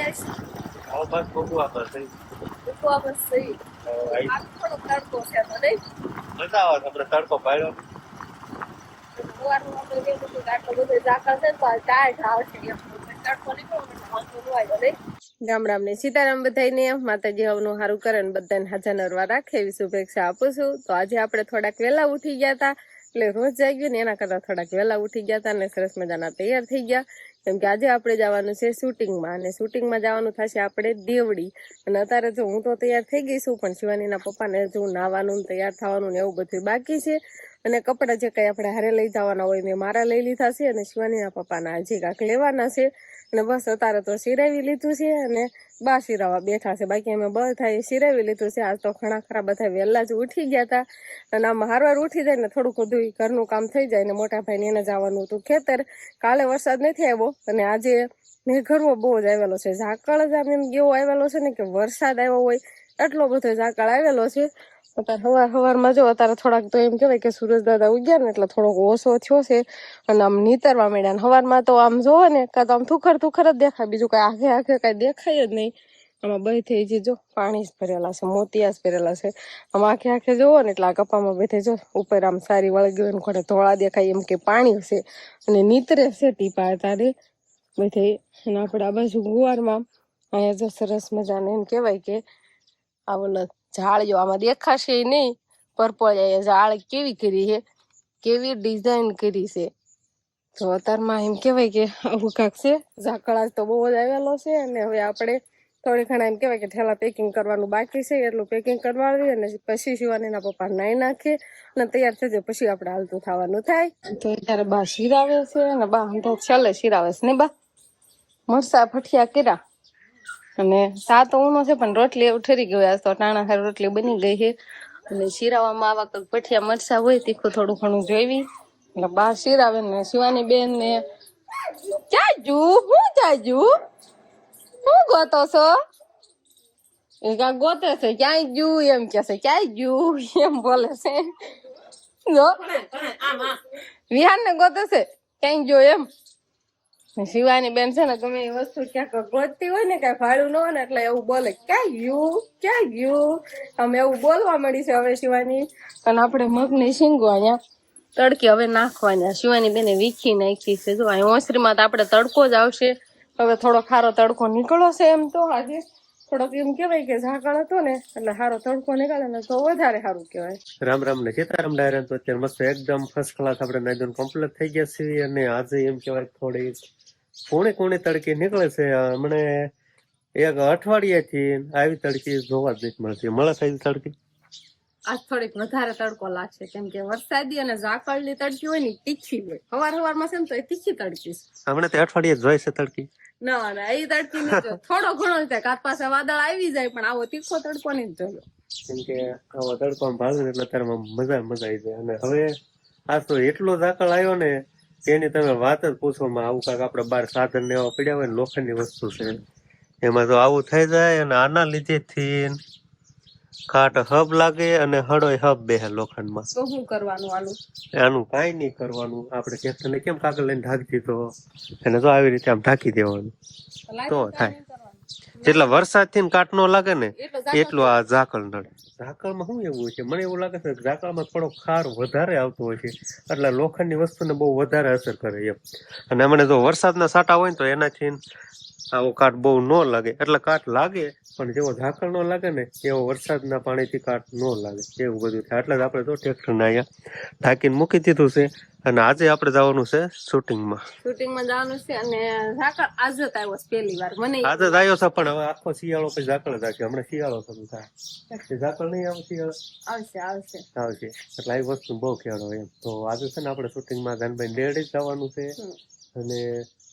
આવો બસ બહુ આભાર થઈ મજા આવે આપણે તડકો પાડ્યો ગામડામને સીતારામ બધાઈને માતાજી હવનું સારું કરે ને બધાને હાજર નરવા રાખે એવી શુભેચ્છા આપું છું. તો આજે આપણે થોડાક વહેલા ઉઠી ગયા હતા, એટલે રોજ જાગ્યું ને એના કરતા થોડાક વહેલા ઉઠી ગયા હતા અને સરસ મજાના તૈયાર થઈ ગયા, કેમ કે આજે આપણે જવાનું છે શૂટિંગમાં, અને શૂટિંગમાં જવાનું થશે આપણે દેવડી. અને અત્યારે જો હું તો તૈયાર થઈ ગઈ છું, પણ શિવાનીના પપ્પાને જો નાવાનું તૈયાર થવાનું ને એવું બધું બાકી છે. અને કપડાં જે કંઈ આપણે હારે લઈ જવાના હોય મેં મારા લઈ લીધા છે, અને શિવાનીના પપ્પાના હજી કાંક લેવાના છે. અને બસ અત્યારે તો સિરાવી લીધું છે અને બા સિરાવા બેઠા છે, બાકી અમે બધા સિરાવી લીધું છે. આજ તો ઘણા ખરા બધા વહેલા જ ઉઠી ગયા હતા, અને આમ હારવાર ઉઠી જાય ને થોડુંક બધું ઘરનું કામ થઈ જાય. ને મોટા ભાઈને એને જવાનું હતું ખેતર, કાલે વરસાદ નથી આવ્યો અને આજે મેઘરવો બહુ જ આવેલો છે. ઝાકળ જ આમ એમ એવો આવેલો છે ને કે વરસાદ આવ્યો હોય એટલો બધો ઝાકળ આવેલો છે. અત્યારે સવારમાં જો અત્યારે થોડાક તો એમ કહેવાય કે સૂરજ દાદા ઉગ્યા ને એટલે થોડોક ઓછો થયો છે, અને આમ નીતરવા માંડ્યા. ને સવારમાં તો આમ જોવો ને કાં તો આમ થુખર જ દેખાય, બીજું કાંઈ આખે આખે કાંઈ દેખાય જ નહીં. આમાં બધી જે જો પાણી જ ભરેલા છે, મોતિયા જ ભરેલા છે. આમ આખે આખે જોવો ને એટલે આ કપામાં બધે જો ઉપર આમ સારી વળગી હોય ને ઘોડે ધોળા દેખાય એમ કે પાણી છે, અને નીતરે છે ટીપા તારે બધે. અને આપણે આ બાજુ ગુવારમાં અહીંયા જો સરસ મજાને એમ કહેવાય કે આ ઓલો ઝાડ જો આમાં દેખાશે નહીં, પર્પલ ઝાડ કેવી કરી છે, કેવી ડિઝાઇન કરી છે. તો અત્યારમાં એમ કહેવાય કે આવું કાંક છે. ઝાકળ તો બહુ જ આવેલો છે, અને હવે આપણે થોડી ઘણા એમ કહેવાય કે ઠેલા પેકિંગ કરવાનું બાકી છે, એટલું પેકિંગ કરવાવી અને પછી શિવાનીના પપ્પા નાઈ નાખે અને તૈયાર થઈ જાય, પછી આપણે હાલતું થવાનું થાય. તો ત્યારે બા શિરાવે છે, અને બા તો છેલ્લે શિરાવે છે ને બા મરસા ફઠિયા કર્યા. અને સાત ઊનો છે પણ રોટલી એવું ઠરી ગયું, આજ તો ટાણા હાર રોટલી બની ગઈ છે. અને શિરાવામાં આવા કંઈક ભઠિયા મરસા હોય તીખું થોડું ઘણું જોઈવી, એટલે બા શિરાવે ને શિવાની બેન ને ચાજુ હું ચાજુ હું ગોતો છો એ કાંક ગોતે છે, ક્યાંય જુ એમ કે છે, ક્યાંય જુ એમ બોલે છે. જો વિહાન ને ગોતે છે ક્યાંય જો એમ. શિવાની બેન છે ને ગમે એ વસ્તુ ક્યાંક ગોતતી હોય ને કઈ ભાડું ન હોય ને એટલે એવું બોલે ક્યાં ગયું આમ એવું બોલવા મળી છે હવે શિવાની. અને આપણે મગની શીંગો અહીંયા તડકી હવે નાખવાના, શિવાની બેને વીખી નાખી છે. જો અહીં ઓસરીમાં તો આપણે તડકો જ આવશે, હવે થોડો ખારો તડકો નીકળો છે. એમ તો આજે થોડોક એમ કહેવાય કે ઝાકળ હતો ને એટલે સારો તડકો નીકળે ને તો વધારે સારું કહેવાય. રામ રામ ને સીતારામ ડાયરા. તો અત્યારે મસ્ત એકદમ ફર્સ્ટ ક્લાસ આપણે નાઈદોન કમ્પ્લીટ થઈ ગયા છીએ, અને આજે એમ કહેવાય થોડી કોણે તડકી નીકળે છે. હમણે એક અઠવાડિયાથી આવી તડકી જોવા જ નથી મળતી. મળે સાહેબ તડકી આજ થોડીક વધારે તડકો લાગશે, કેમ કે વરસાદી અને ઝાકળની તડકી હોય ને તીખી હોય. સવારમાં છે ને તો એ તીખી તડકી હમણાં તે અઠવાડિયે જોઈ છે તડકી. ના એ તડકી નહીં, થોડો ઘણો થાય કાત પાસે વાદળ આવી જાય, પણ આવો તીખો તડકો નહીં જોયો. કેમ કે આવો તડકો ભાવે ને એટલે અત્યારે મજા આવી જાય. અને હવે આ તો એટલો ઝાકળ આવ્યો ને તેની તમે વાત જ પૂછવામાં. આવું કાંક આપણે બાર સાધન ને એવા પડ્યા હોય ને લોખંડની વસ્તુ છે એમાં તો આવું થઈ જાય. અને આના લીધેથી કાટ હબ લાગે અને હળોય હબ બેહે લોખંડમાં. તો શું કરવાનું આનું કાંઈ નહીં કરવાનું. આપણે કેપ્ટનને કેમ કાગળ લઈને ઢાંકી દીધો, એને તો આવી રીતે આમ ઢાંકી દેવાનું તો થાય. જેટલા વરસાદથી કાટ નો લાગે ને એટલું આ ઝાકળ નડે. ઝાકળમાં શું એવું છે, મને એવું લાગે છે કે ઝાકળમાં થોડો ખાર વધારે આવતો હોય છે, એટલે લોખંડની વસ્તુને બહુ વધારે અસર કરે એમ. અને અમને જો વરસાદના સાટા હોય ને તો એનાથી આવો કાટ બહુ ન લાગે. એટલે કાટ લાગે પણ જેવો ઝાકળ ન લાગે ને એવો વરસાદના પાણીથી કાટ ન લાગે, એવું બધું થાય. એટલે જ આપણે તો ટ્રેક્ટરને અહીંયા ઢાંકીને મૂકી દીધું છે. અને આજે આપણે જવાનું છે શૂટિંગમાં જવાનું છે. અને ઝાકળ આજે જ આવ્યો પહેલી વાર, મને આજે જ આવ્યો છે, પણ હવે આખો શિયાળો પછી ઝાકળ જ આવશે. હમણાં શિયાળો શરૂ થાય, ઝાકળ નહીં આવે, શિયાળો આવશે. એટલે આવી વસ્તુ બહુ ખ્યાલ હોય એમ. તો આજે છે ને આપણે શૂટિંગમાં ગાનભાઈ ડેડી જવાનું છે, અને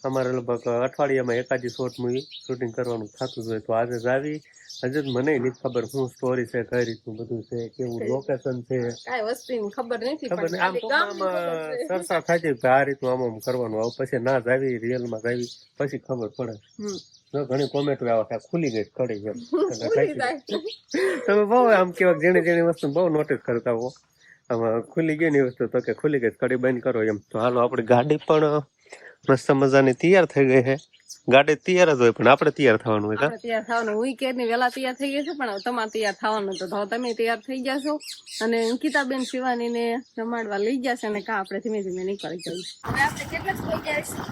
અમારે લગભગ અઠવાડિયામાં એકાદી શોર્ટ મૂવી શૂટિંગ કરવાનું થતું જ હોય. તો આજે જ આવી. હજુ મને નથી ખબર શું સ્ટોરી છે, કઈ રીતનું બધું છે, કેવું લોકેશન છે, કઈ વસ્તુની ખબર નથી. આમ ચર્ચા થાય છે કે આ રીતનું આમ કરવાનું. આવું પછી ના જ આવી રિયલમાં જ આવી પછી ખબર પડે. ઘણી કોમેન્ટો આવે ખુલી ગઈ કડી એમ. તમે બહુ આમ કેવા જેણી વસ્તુ બહુ નોટિસ કરતા હો. આમાં ખુલી ગઈ ની વસ્તુ તો કે ખુલી ગઈ કડી બંધ કરો એમ. તો હાલો આપણી ગાડી પણ મસ્ત મજાની તૈયાર થઈ ગઈ છે. ગાડી તૈયાર જ હોય પણ આપણે તૈયાર થવાનું હોય આપણે તૈયાર થવાનું હું કેરની વેલા તૈયાર થઈ ગયા છે પણ હવે તમારે તૈયાર થવાનું તો તમે તૈયાર થઈ જશો અને અંકિતાબેન શિવાની ને રમાડવા લઈ જશે અને કા આપણે ધીમે ધીમે નીકળી જઈશું હવે આપણે કેટલા થઈ જઈશું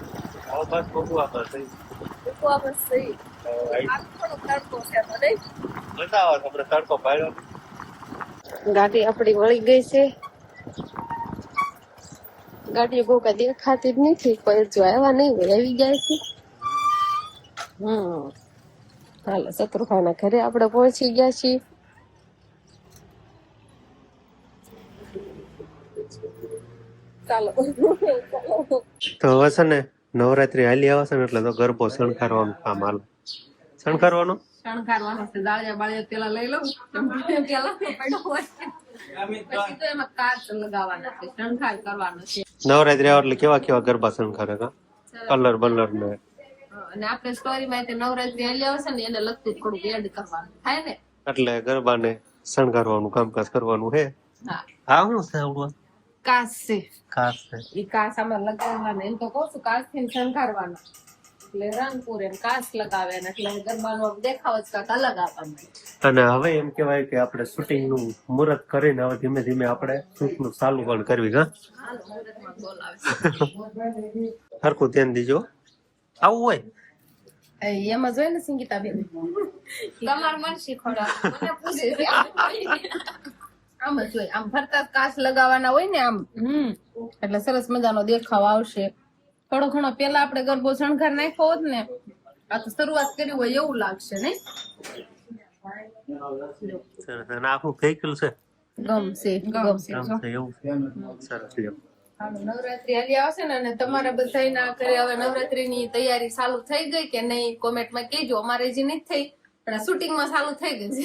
બસ બહુ આપણે થઈ તડકો પાડ્યો ગાડી આપડી વળી ગઈ છે ગાડી બહુ કઈ દેખાતી જ નથી કોઈ જો આવ્યા નહીં હોય આવી જાય છે હાલો શત્રુભાઈ ના ઘરે આપણે પહોંચી ગયા છીએ ચાલો તો હવે છે ને નવરાત્રી હાલી આવે છે ને એટલે તો ગરબો શણગારવાનું કામ હાલ શણગારવાનું છે દાળિયા બાળિયા પેલા લઈ લઉં પેલા પડ્યો હોય પછી તો એમાં કાચ લગાવવાના છે શણગાર કરવાનો છે નવરાત્રી આવે એટલે કેવા કેવા ગરબા શણગારે કા કલર બલર ને અને આપણે સ્ટોરી માં નવરાત્રી હાલી આવશે ને એને લગતું થોડુંક એડ કરવાનું થાય ને એટલે ગરબાને શણગારવાનું કામકાજ કરવાનું હે હા હું સાંભળવા કાચ છે ખાસ છે ઈ કાચ આમાં લગાવવાના એમ તો કહું છું કાચ થી શણગારવાનો એટલે રંગ પૂરે કાચ લગાવે ને એટલે ગરબાનો દેખાવ જ કાંક અલગ આપવાનો અને હવે એમ કેવાય કે આપણે શૂટિંગ નું મુહૂર્ત કરીને હવે ધીમે ધીમે આપણે શૂટ નું ચાલુ પણ કરવી હા હાલો મુહૂર્તમાં બોલાવે હરખું ધ્યાન દીજો આવું હોય એમાં જોઈ ને સંગીતાબેન તમારું મન શીખવાડવા મને પૂછે છે આમ જ હોય આમ ફરતા કાચ લગાવવાના હોય ને આમ એટલે સરસ મજાનો દેખાવ આવશે થોડો ઘણો પેલા આપણે ગરબો શણગાર નાખ્યો હોત ને આ તો શરૂઆત કરી હોય એવું લાગશે નહીં સરસ અને આખું vehicle છે ગમશે ગમશે એવું સરસ લ્યો નવરાત્રી હાલી આવશે ને અને તમારા બધાના ઘરે હવે નવરાત્રીની તૈયારી ચાલુ થઈ ગઈ કે નહીં કોમેન્ટમાં કહેજો અમારે જે નથી થઈ પણ શૂટિંગમાં ચાલુ થઈ ગઈ છે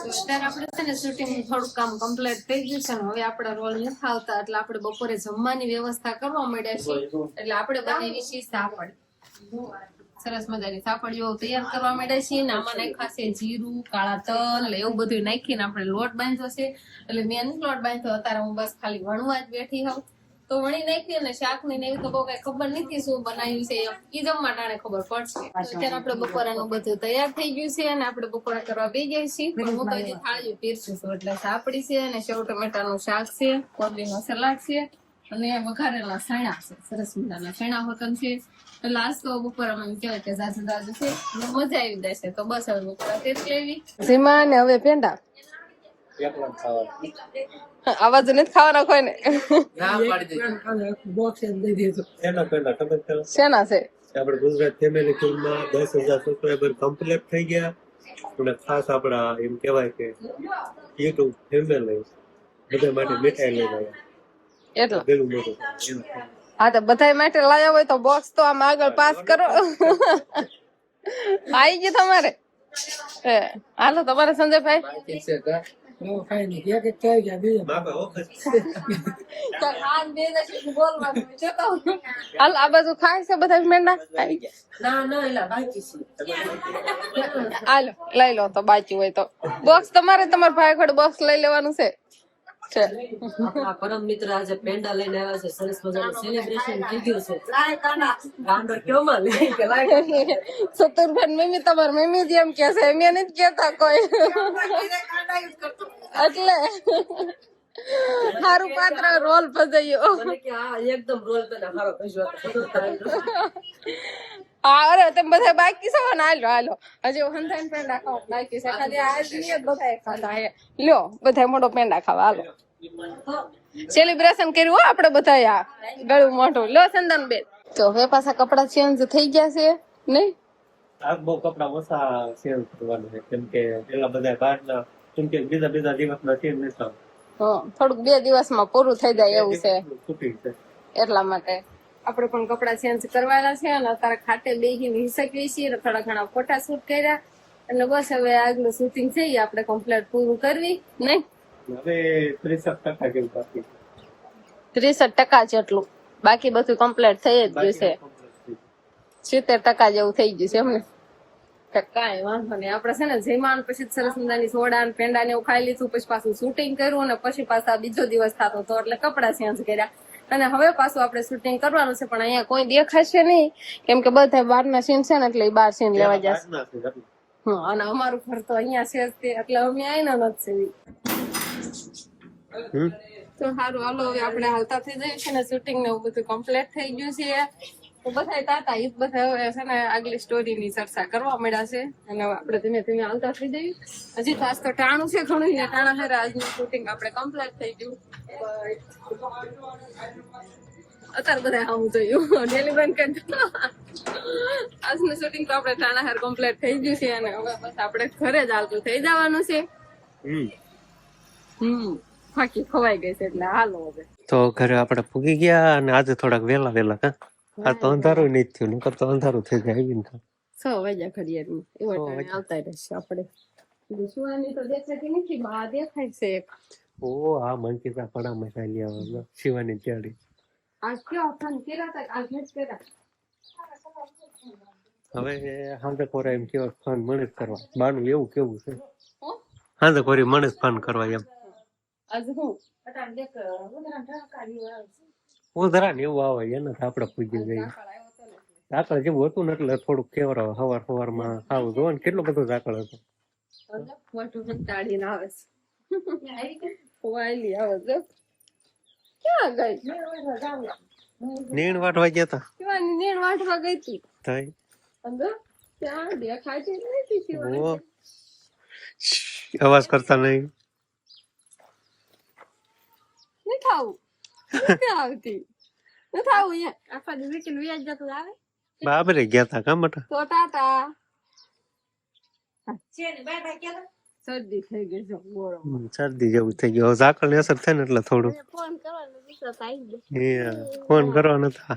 અત્યારે આપણે છે ને શૂટિંગ થોડું કામ કમ્પ્લીટ થઈ ગયું છે ને હવે આપણા રોલ નથી આવતા એટલે આપણે બપોરે જમવાની વ્યવસ્થા કરવા માંડ્યા છીએ એટલે આપણે બનાવી છીએ સાપડ સરસ મજાની સાપડીઓ તૈયાર કરવા માંડ્યા છીએ ને આમાં નાખ્યા છે જીરું કાળા તલ એવું બધું નાખીને આપણે લોટ બાંધ્યો છે એટલે મેં લોટ બાંધ્યો અત્યારે હું બસ ખાલી વણવા જ બેઠી હોઉં તો વણી નાખી અને શાક ની એવી તો બહુ કઈ ખબર નથી શું બનાવ્યું છે ઈ જમવા ટાણે ખબર પડશે અત્યારે આપણે બપોરાનું બધું તૈયાર થઈ ગયું છે અને આપણે બપોરા કરવા બે જાય છીએ પણ હું તો હજી થાળીઓ પીરસું છું એટલે સાપડી છે અને સેવ ટમેટાનું શાક છે કોબીનો સલાડ છે અને વઘારેલા સણા છે સરસ મજાના સણા હોતન છે એટલે આજ તો બપોરામાં એમ કહેવાય કે જાજુ જાજુ છે મજા આવી જશે તો બસ હવે બપોરા તેજ લેવી સીમા ને હવે પેંડા આવાજ નથી ખાવાના કોઈને શેના છે આપણે ગુજરાત ફેમિલી ફિલ્મમાં 10,000 સબસ્ક્રાઇબર કમ્પ્લીટ થઈ ગયા અને ખાસ આપણા એમ કહેવાય કે યુટ્યુબ ફેમિલી બધા માટે મીઠાઈ લઈને આવ્યા એટલે પેલું મોટું હા તો બધા માટે લાયા હોય તો બોક્સ તો આમ આગળ પાસ કરો આવી ગયું તમારે હાલો તમારે સંજયભાઈ હાલ આ બાજુ ખાય છે બધા મેંડા હાલો લઈ લો તો બાકી હોય તો બોક્સ તમારે તમારા ભાઈ ઘડ બોક્સ લઈ લેવાનું છે આપણા પરમ મિત્ર આજે પેંડા લઈને આવ્યા છે સરસ મજાનું સેલિબ્રેશન કીધું છે ગાંડો કેવો માં લે કે લાગે સતુરભાઈ મમ્મી તમાર મમ્મી જ એમ કે છે એમ નથી કેતા કોઈ એટલે સારું પાત્ર રોલ ભજવ્યો મને કે આ એકદમ રોલ પેલા હારો ભજવો હા અરે તમે બધા બાકી છો ને હાલો હજી હંધાઈ પેંડા ખાવા બાકી છે ખાલી આજ નહીં બધા ખાતા હે લ્યો બધા મોટો પેંડા ખાવા હાલો સેલિબ્રેશન કર્યું હો આપણે બધા આ ગળું મોઢું લ્યો ચંદન બેન તો હવે પાછા કપડા ચેન્જ થઈ ગયા છે નહીં આ બહુ કપડા ઓછા શેર કરવાનું છે કેમ કે પેલા બધા બહારના કેમ કે બીજા દિવસના શેર નથી થોડુંક 2 દિવસમાં પૂરું થઈ જાય એવું છે શૂટિંગ છે એટલા માટે આપણે પણ કપડા ચેન્જ કરવાના છે અને અત્યારે ખાટે બેહીને હિસકવી છીએ અને થોડા ઘણા ફોટા શૂટ કર્યા એટલે બસ હવે આગલું શૂટિંગ છે આપણે કમ્પ્લીટ પૂરું કરવી નહીં હવે 30% જેવું બાકી 30% જેટલું બાકી બધું કમ્પ્લીટ થઈ જ ગયું છે 70% જેવું થઈ ગયું છે એમને કાંઈ વાંધો નહીં આપણે છે ને જયમાન પછી સરસ મજાની સોડા ને પેંડા ને એવું ખાઈ લીધું પછી પાછું શૂટિંગ કર્યું અને પછી પાછા બીજો દિવસ થતો હતો એટલે કપડા ચેન્જ કર્યા અને હવે પાછું આપણે શૂટિંગ કરવાનું છે પણ અહીંયા કોઈ દેખાશે નહીં કેમ કે બધા બહારના સીન છે ને એટલે ઈ બહાર સીન લેવા જશે અને અમારું ઘર તો અહીંયા છે જ તે એટલે અમે આવીને નથી તો સારું હાલો હવે આપણે હાલતા થઈ જઈએ છે ને શૂટિંગ ને એવું બધું કમ્પ્લીટ થઈ ગયું છે તો બધા તાતા ઈ બધા હવે છે ને આગલી સ્ટોરીની ચર્ચા કરવા મળ્યા છે અને હવે આપણે ધીમે ધીમે હાલતા થઈ જઈએ હજી તો આજ તો ટાણું છે ઘણું ને ટાણા હારે આજનું શૂટિંગ આપણે કમ્પ્લીટ થઈ ગયું અત્યારે બધા આવું જોયું ડેલી બંધ કરી આજનું શૂટિંગ તો આપણે ટાણા હાર કમ્પ્લીટ થઈ ગયું છે અને હવે બસ આપણે ઘરે જ હાલતું થઈ જવાનું છે ફાકી ખવાઈ ગઈ છે એટલે હાલો હવે તો ઘરે આપણે પૂગી ગયા અને આજે થોડાક વેલા વેલા હા આ તો અંધારું નહીં થયું નકર તો અંધારું થઈ જાય આવીને 6 વાગ્યા ઘડિયાળમાં એવો ટાઈમે આવતા રહેશે આપણે સુવાની તો દેખાતી નથી બા દેખાય છે એક ઓ આ મંકીતા પડા મસાલી આવે શિવાની ચાડી આજ કેવો ફોન કર્યા હતા આજ નથી કર્યા હવે હાંજે કોરા એમ કેવો ફોન મને જ કરવા બાનું એવું કેવું છે હાંજે કોરી મને જ ફોન કરવા એમ આજ હું ઉધરા ને એવું આવે એને તો આપણે પૂજી જઈએ ઝાકળ જેવું હતું ને એટલે થોડુંક કેવરાવે સવારમાં આવું જોવા ને કેટલો બધો ઝાકળ હતો મોટું કંટાળીને આવે છે વાયલી આવે છે ક્યાં ગઈ નીણ વાટવા ગયા હતા શિવાની નીણ વાટવા ગઈ હતી થઈ અંદર ત્યાં દેખાય છે નથી શિવાની ઓ અવાજ કરતા નહીં નથી આવું નથી આવતી નથી આવું અહીંયા આખા દિવસ વ્યાજ જતું આવે બાબરે ગયા હતા કામ બટા તો ટાટા શરદી થઈ ગઈ છે બોરો શરદી જેવું થઈ ગયું ઝાકળ ની અસર થાય ને એટલે થોડું ફોન કરવાનો વિચાર આવી ગયો ફોન કરવા નતા